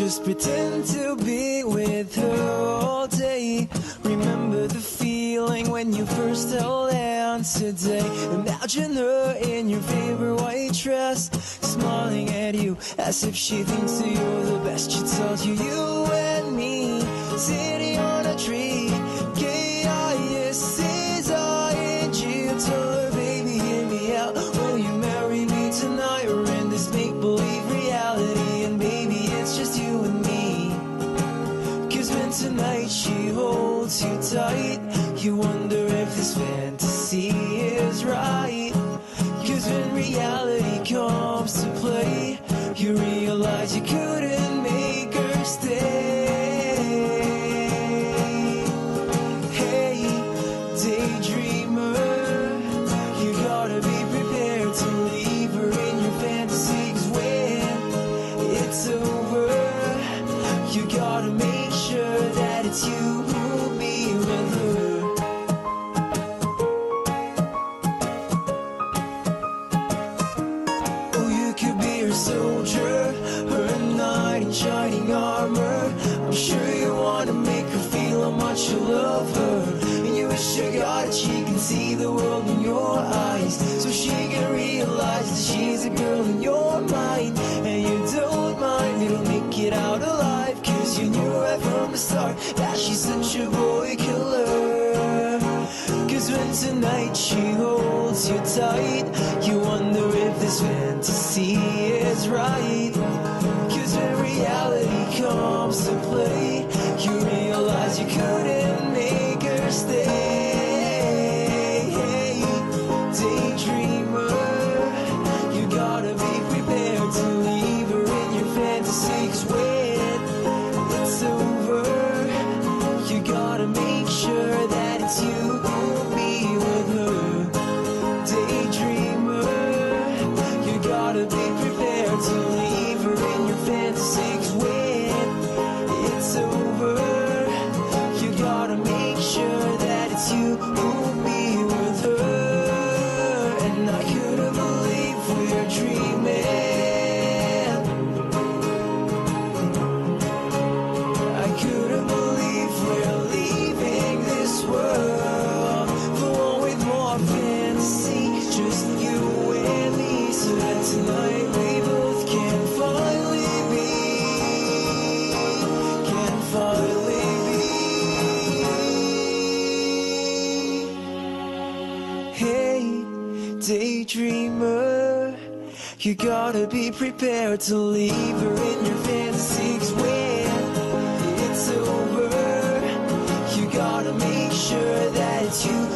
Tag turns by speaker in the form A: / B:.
A: just pretend to be with her all day. Remember the feeling when you first held hands today. Imagine her in your favorite white dress, smiling at you as if she thinks that you're the best. She tells you, you and me, sitting on a tree, K-I-S-S-I-N-G. Tell her, baby, hear me out. Will you marry me tonight? We're in this make-believe reality, and baby, it's just you and me. Cause when tonight she holds you tight, you wonder if this fantasy is right. Cause when reality comes to play, you realize you couldn't make her stay. Hey, daydreamer, you gotta be prepared to leave her in your fantasy. Cause when it's over, you gotta make sure that it's you who'll be with her. Oh, you could be her soldier, her knight in shining armor. I'm sure you wanna make her feel how much you love her, and you wish to God that she can see the world in your eyes, so she can realize that she's a girl in your mind, and you don't mind, you'll make it out alive. Cause you knew right from the start that she's such a boy killer. Cause when tonight she holds you tight, you wonder if this fantasy is right. Cause when reality comes to play, you realize you couldn't make her stay. Daydreamer, you gotta be prepared to leave her in your fantasy. Cause when it's over, you gotta make sure that it's you who'll be with her. Daydreamer, you gotta be prepared to leave her in your fantasy. Cause when it's over, you gotta make sure that it's you who'll be with her. And I couldn't believe we're dreaming. I couldn't believe we're leaving this world for one with more fantasy, just you and me, so that tonight we both can finally be, can finally be. Hey, daydreamer, you gotta be prepared to leave her in your fantasy. Cause when it's over, you gotta make sure that it's you